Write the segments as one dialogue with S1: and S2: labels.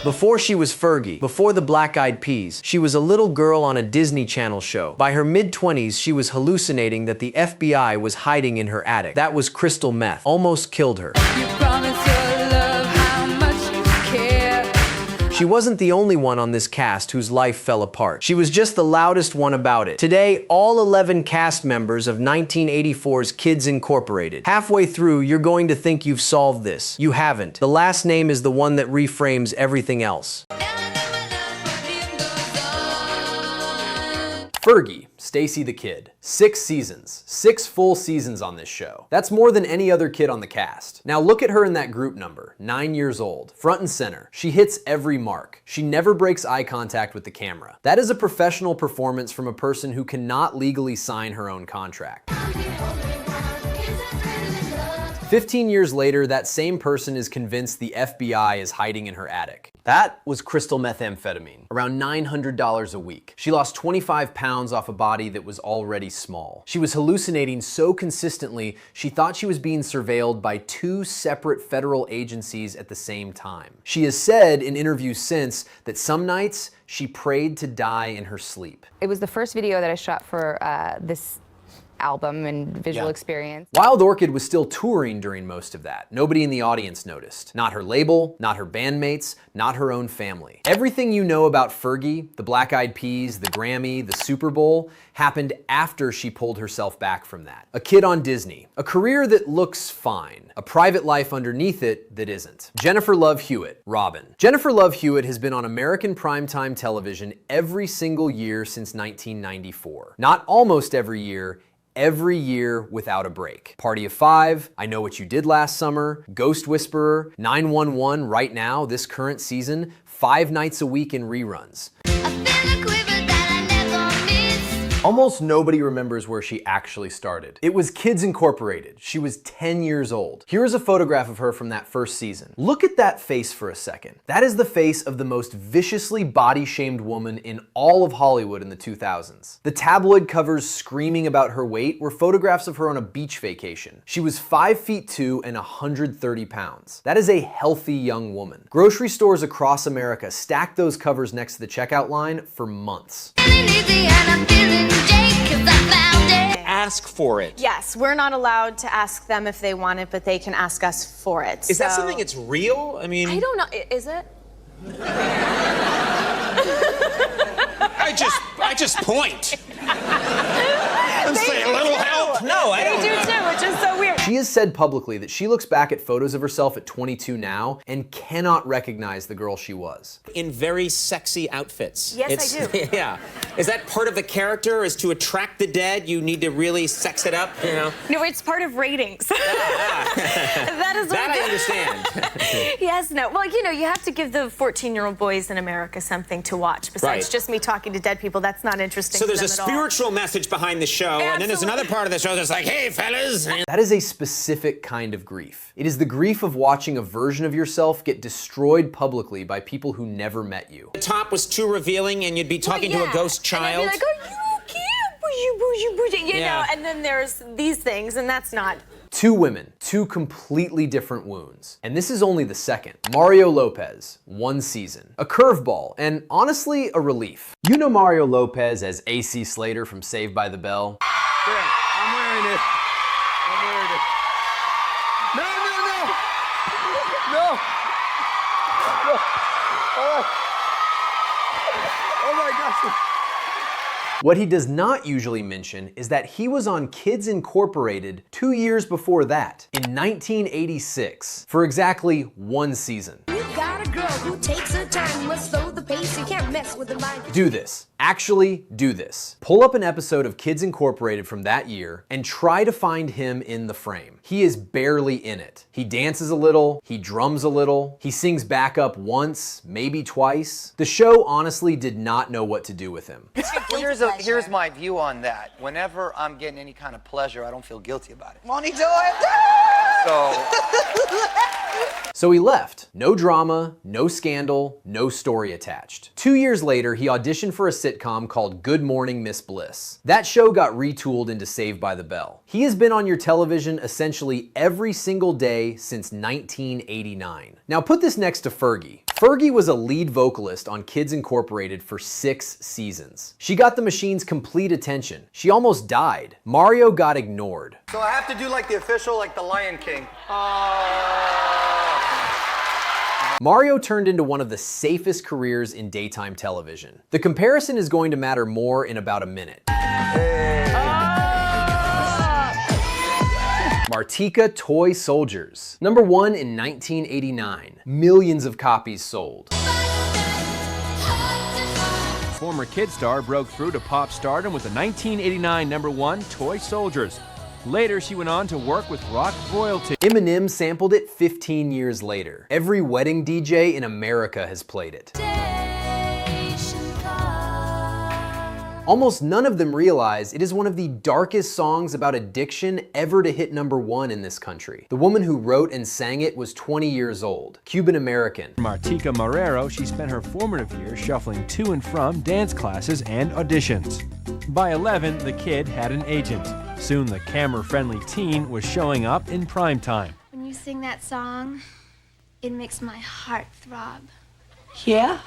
S1: Before she was Fergie, before the Black Eyed Peas, she was a little girl on a Disney Channel show. By her mid-20s, she was hallucinating that the FBI was hiding in her attic. That was crystal meth. Almost killed her. She wasn't the only one on this cast whose life fell apart. She was just the loudest one about it. Today, all 11 cast members of 1984's Kids Incorporated. Halfway through, you're going to think you've solved this. You haven't. The last name is the one that reframes everything else. Fergie, Stacy the Kid. 6 seasons. 6 full seasons on this show. That's more than any other kid on the cast. Now look at her in that group number. 9 years old. Front and center. She hits every mark. She never breaks eye contact with the camera. That is a professional performance from a person who cannot legally sign her own contract. 15 years later, that same person is convinced the FBI is hiding in her attic. That was crystal methamphetamine, around $900 a week. She lost 25 pounds off a body that was already small. She was hallucinating so consistently, she thought she was being surveilled by 2 separate federal agencies at the same time. She has said in interviews since that some nights she prayed to die in her sleep.
S2: It was the first video that I shot for this album and visual experience.
S1: Wild Orchid was still touring during most of that. Nobody in the audience noticed. Not her label, not her bandmates, not her own family. Everything you know about Fergie, the Black Eyed Peas, the Grammy, the Super Bowl, happened after she pulled herself back from that. A kid on Disney. A career that looks fine. A private life underneath it that isn't. Jennifer Love Hewitt, Robin. Jennifer Love Hewitt has been on American primetime television every single year since 1994. Not almost every year without a break. Party of 5, I Know What You Did Last Summer, Ghost Whisperer, 911 right now, this current season, 5 nights a week in reruns. Almost nobody remembers where she actually started. It was Kids Incorporated. She was 10 years old. Here is a photograph of her from that first season. Look at that face for a second. That is the face of the most viciously body-shamed woman in all of Hollywood in the 2000s. The tabloid covers screaming about her weight were photographs of her on a beach vacation. She was 5'2" and 130 pounds. That is a healthy young woman. Grocery stores across America stacked those covers next to the checkout line for months.
S3: Ask for it.
S4: Yes, we're not allowed to ask them if they want it, but they can ask us for it.
S3: Is that something that's real? I mean,
S4: I don't know. Is it?
S3: I just point. And say a little help. No, I don't.
S4: They do too, which is so weird.
S1: She has said publicly that she looks back at photos of herself at 22 now and cannot recognize the girl she was.
S3: In very sexy outfits.
S4: Yes, I do.
S3: Yeah. Is that part of the character? Is to attract the dead, you need to really sex it up, you know?
S4: No, it's part of ratings. That is what
S3: that I understand.
S4: Yes, no. Well, you know, you have to give the 14-year-old boys in America something to watch. Besides just me talking to dead people, that's not interesting
S3: So there's
S4: to
S3: a
S4: them at all.
S3: spiritual message behind the show, and then there's another part of the show that's like, hey, fellas.
S1: That is a specific kind of grief. It is the grief of watching a version of yourself get destroyed publicly by people who never met you.
S3: The top was too revealing and you'd be talking to a ghost child.
S4: And I'd be like, oh, you cute, you know, and then there's these things, and that's not.
S1: 2 women, 2 completely different wounds. And this is only the second. Mario Lopez, 1 season. A curveball, and honestly, a relief. You know Mario Lopez as AC Slater from Saved by the Bell?
S5: Yeah, I'm wearing it. I'm wearing it. No. Oh my gosh.
S1: What he does not usually mention is that he was on Kids Incorporated 2 years before that, in 1986, for exactly 1 season.
S6: You got a girl who takes her time, must slow the pace, you can't mess with the line.
S1: Do this. Actually, do this. Pull up an episode of Kids Incorporated from that year and try to find him in the frame. He is barely in it. He dances a little, he drums a little, he sings backup once, maybe twice. The show honestly did not know what to do with him.
S7: Here's my view on that. Whenever I'm getting any kind of pleasure, I don't feel guilty about it.
S6: Won't he do it?
S1: So he left. No drama, no scandal, no story attached. 2 years later, he auditioned for a sitcom called Good Morning Miss Bliss. That show got retooled into Saved by the Bell. He has been on your television essentially every single day since 1989. Now put this next to Fergie. Fergie was a lead vocalist on Kids Incorporated for 6 seasons. She got the machine's complete attention. She almost died. Mario got ignored.
S7: So I have to do like the official, like the Lion King.
S1: Mario turned into one of the safest careers in daytime television. The comparison is going to matter more in about a minute. Martika Toy Soldiers. Number 1 in 1989. Millions of copies sold.
S5: Former kid star broke through to pop stardom with the 1989 number 1 Toy Soldiers. Later, she went on to work with rock royalty.
S1: Eminem sampled it 15 years later. Every wedding DJ in America has played it. Almost none of them realize it is one of the darkest songs about addiction ever to hit number 1 in this country. The woman who wrote and sang it was 20 years old, Cuban-American.
S5: Martika Marrero, she spent her formative years shuffling to and from dance classes and auditions. By 11, the kid had an agent. Soon the camera-friendly teen was showing up in prime time.
S6: When you sing that song, it makes my heart throb.
S8: Yeah?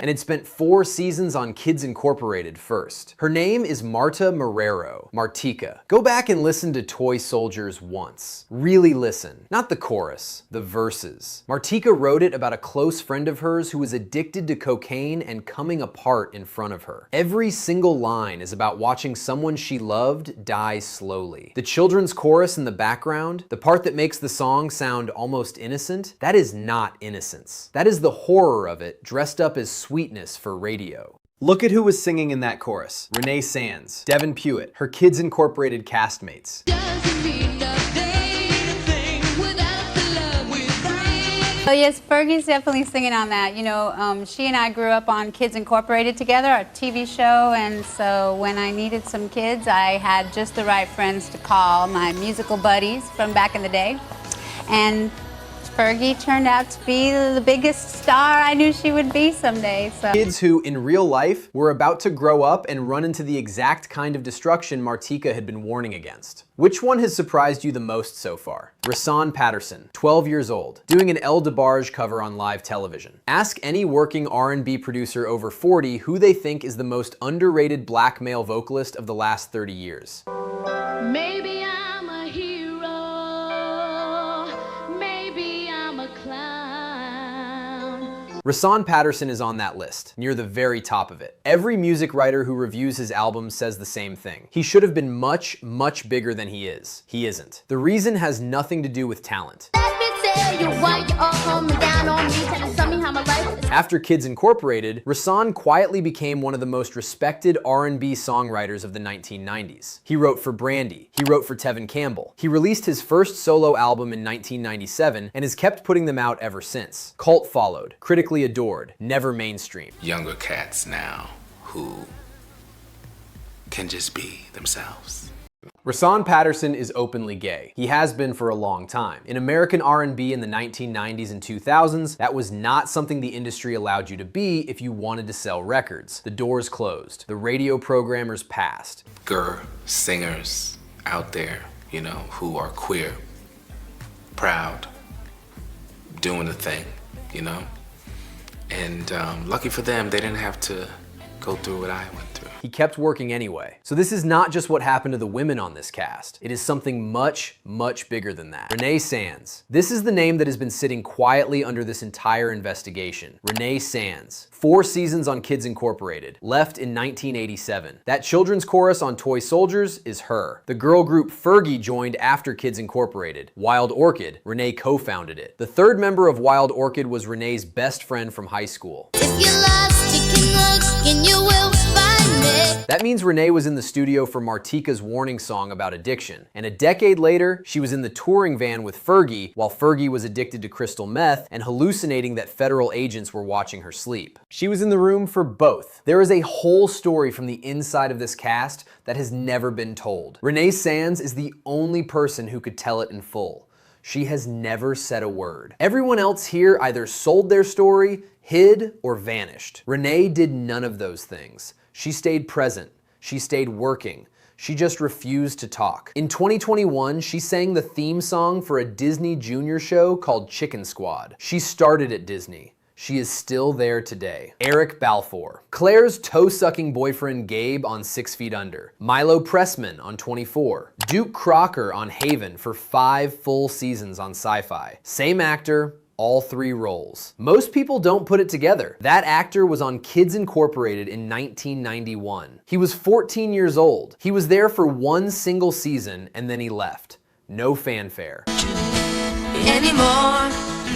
S1: And it spent 4 seasons on Kids Incorporated first. Her name is Marta Marrero, Martika. Go back and listen to Toy Soldiers once. Really listen. Not the chorus, the verses. Martika wrote it about a close friend of hers who was addicted to cocaine and coming apart in front of her. Every single line is about watching someone she loved die slowly. The children's chorus in the background, the part that makes the song sound almost innocent, that is not innocence. That is the horror of it dressed up as sweetness for radio. Look at who was singing in that chorus. Renee Sands, Devyn Puett, her Kids Incorporated castmates.
S9: Oh yes, Fergie's definitely singing on that. You know, she and I grew up on Kids Incorporated together, our TV show, and so when I needed some kids, I had just the right friends to call, my musical buddies from back in the day. And Fergie turned out to be the biggest star I knew she would be someday. So.
S1: Kids who, in real life, were about to grow up and run into the exact kind of destruction Martika had been warning against. Which one has surprised you the most so far? Rahsaan Patterson, 12 years old, doing an El DeBarge cover on live television. Ask any working R&B producer over 40 who they think is the most underrated black male vocalist of the last 30 years.
S6: Maybe I'm a hero, maybe I'm a clown.
S1: Rahsaan Patterson is on that list, near the very top of it. Every music writer who reviews his album says the same thing. He should have been much, much bigger than he is. He isn't. The reason has nothing to do with talent. After Kids Incorporated, Rahsaan quietly became one of the most respected R&B songwriters of the 1990s. He wrote for Brandy. He wrote for Tevin Campbell. He released his first solo album in 1997 and has kept putting them out ever since. Cult followed, critically adored, never mainstream.
S10: Younger cats now who can just be themselves.
S1: Rahsaan Patterson is openly gay. He has been for a long time. In American R&B in the 1990s and 2000s, that was not something the industry allowed you to be if you wanted to sell records. The doors closed. The radio programmers passed.
S10: Singers out there, you know, who are queer, proud, doing the thing, you know? And lucky for them, they didn't have to go through what I went through.
S1: He kept working anyway. So this is not just what happened to the women on this cast. It is something much, much bigger than that. Renee Sands. This is the name that has been sitting quietly under this entire investigation. Renee Sands. 4 seasons on Kids Incorporated. Left in 1987. That children's chorus on Toy Soldiers is her. The girl group Fergie joined after Kids Incorporated. Wild Orchid. Renee co-founded it. The 3rd member of Wild Orchid was Renee's best friend from high school. That means Renee was in the studio for Martika's warning song about addiction. And a decade later, she was in the touring van with Fergie while Fergie was addicted to crystal meth and hallucinating that federal agents were watching her sleep. She was in the room for both. There is a whole story from the inside of this cast that has never been told. Renee Sands is the only person who could tell it in full. She has never said a word. Everyone else here either sold their story, hid, or vanished. Renee did none of those things. She stayed present. She stayed working. She just refused to talk. In 2021, she sang the theme song for a Disney Junior show called Chicken Squad. She started at Disney. She is still there today. Eric Balfour. Claire's toe-sucking boyfriend Gabe on 6 Feet Under. Milo Pressman on 24. Duke Crocker on Haven for 5 full seasons on Sci-Fi. Same actor, all 3 roles. Most people don't put it together. That actor was on Kids Incorporated in 1991. He was 14 years old. He was there for 1 single season and then he left. No fanfare.
S6: Anymore,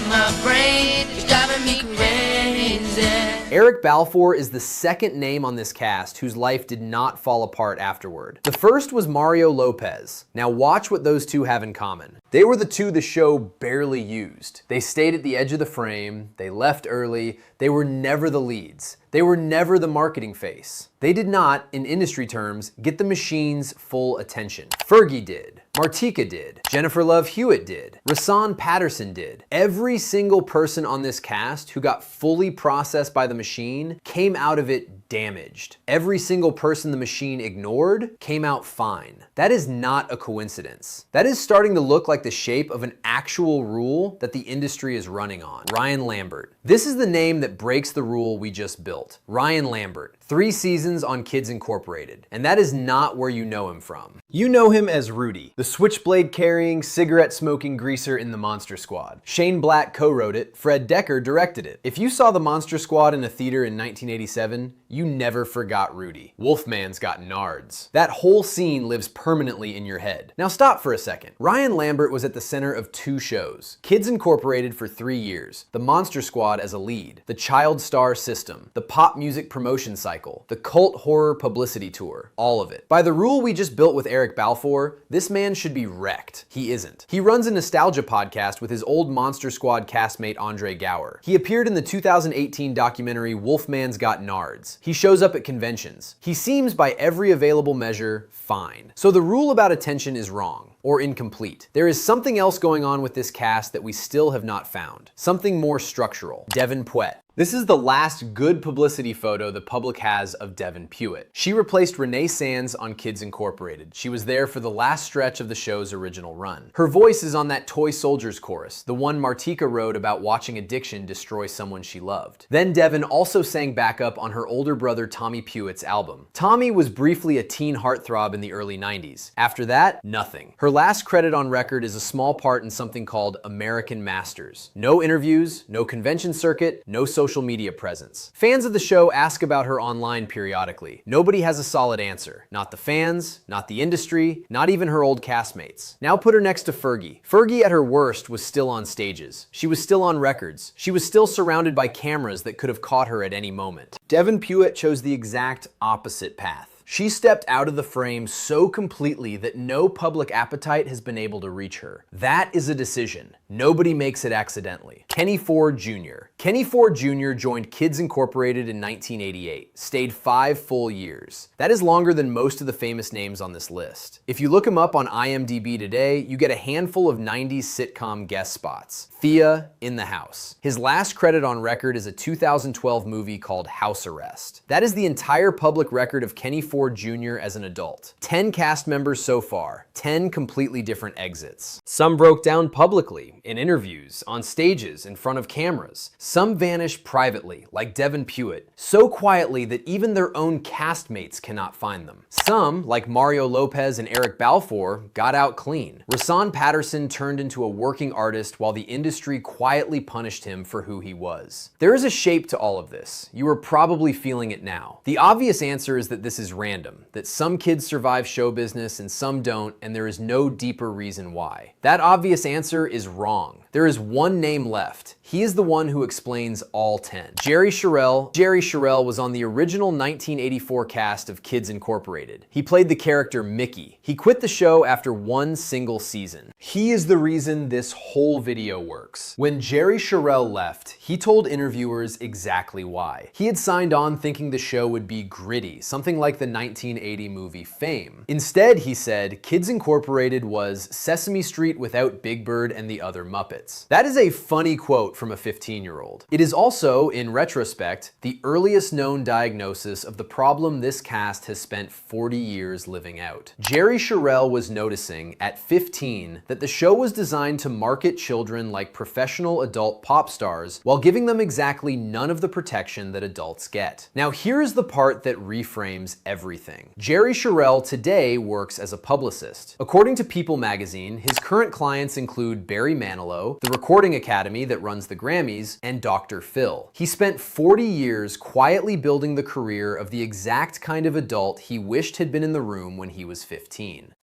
S6: my brain is driving me crazy.
S1: Eric Balfour is the second name on this cast whose life did not fall apart afterward. The first was Mario Lopez. Now watch what those two have in common. They were the two the show barely used. They stayed at the edge of the frame, they left early, they were never the leads. They were never the marketing face. They did not, in industry terms, get the machine's full attention. Fergie did. Martika did. Jennifer Love Hewitt did. Rahsaan Patterson did. Every single person on this cast who got fully processed by the machine came out of it damaged. Every single person the machine ignored came out fine. That is not a coincidence. That is starting to look like the shape of an actual rule that the industry is running on. Ryan Lambert. This is the name that breaks the rule we just built. Ryan Lambert. 3 seasons on Kids Incorporated. And that is not where you know him from. You know him as Rudy, the switchblade-carrying, cigarette-smoking greaser in the Monster Squad. Shane Black co-wrote it, Fred Dekker directed it. If you saw the Monster Squad in a theater in 1987, you never forgot Rudy. Wolfman's got nards. That whole scene lives permanently in your head. Now stop for a second. Ryan Lambert was at the center of 2 shows. Kids Incorporated for 3 years, the Monster Squad as a lead, the Child Star System, the pop music promotion cycle, the cult horror publicity tour, all of it. By the rule we just built with Eric Balfour, this man should be wrecked. He isn't. He runs a nostalgia podcast with his old Monster Squad castmate Andre Gower. He appeared in the 2018 documentary Wolfman's Got Nards. He shows up at conventions. He seems by every available measure fine. So the rule about attention is wrong or incomplete. There is something else going on with this cast that we still have not found. Something more structural. Devyn Puett. This is the last good publicity photo the public has of Devyn Puett. She replaced Renee Sands on Kids Incorporated. She was there for the last stretch of the show's original run. Her voice is on that Toy Soldiers chorus, the one Martika wrote about watching addiction destroy someone she loved. Then Devyn also sang backup on her older brother Tommy Puett's album. Tommy was briefly a teen heartthrob in the early 90s. After that, nothing. Her last credit on record is a small part in something called American Masters. No interviews, no convention circuit, no social media presence. Fans of the show ask about her online periodically. Nobody has a solid answer. Not the fans, not the industry, not even her old castmates. Now put her next to Fergie. Fergie at her worst was still on stages. She was still on records. She was still surrounded by cameras that could have caught her at any moment. Devyn Puett chose the exact opposite path. She stepped out of the frame so completely that no public appetite has been able to reach her. That is a decision. Nobody makes it accidentally. Kenny Ford Jr. Kenny Ford Jr. joined Kids Incorporated in 1988, stayed 5 full years. That is longer than most of the famous names on this list. If you look him up on IMDb today, you get a handful of 90s sitcom guest spots. Thea, In the House. His last credit on record is a 2012 movie called House Arrest. That is the entire public record of Kenny Ford Jr. as an adult. 10 cast members so far, 10 completely different exits. Some broke down publicly, in interviews, on stages, in front of cameras. Some vanished privately, like Devyn Puett, so quietly that even their own castmates cannot find them. Some, like Mario Lopez and Eric Balfour, got out clean. Rahsaan Patterson turned into a working artist while the industry quietly punished him for who he was. There is a shape to all of this. You are probably feeling it now. The obvious answer is that this is random, that some kids survive show business and some don't, and there is no deeper reason why. That obvious answer is wrong. There is one name left. He is the one who explains all 10. Jerry Sharell. Jerry Sharell was on the original 1984 cast of Kids Incorporated. He played the character Mickey. He quit the show after 1 single season. He is the reason this whole video works. When Jerry Sharell left, he told interviewers exactly why. He had signed on thinking the show would be gritty, something like the 1980 movie Fame. Instead, he said, Kids Incorporated was Sesame Street without Big Bird and the other Muppets. That is a funny quote from a 15-year-old. It is also, in retrospect, the earliest known diagnosis of the problem this cast has spent 40 years living out. Jerry Sharell was noticing, at 15, that the show was designed to market children like professional adult pop stars while giving them exactly none of the protection that adults get. Now here's the part that reframes everything. Jerry Sharell today works as a publicist. According to People magazine, his current clients include Barry Manilow, the Recording Academy that runs the Grammys, and Dr. Phil. He spent 40 years quietly building the career of the exact kind of adult he wished had been in the room when he was 15.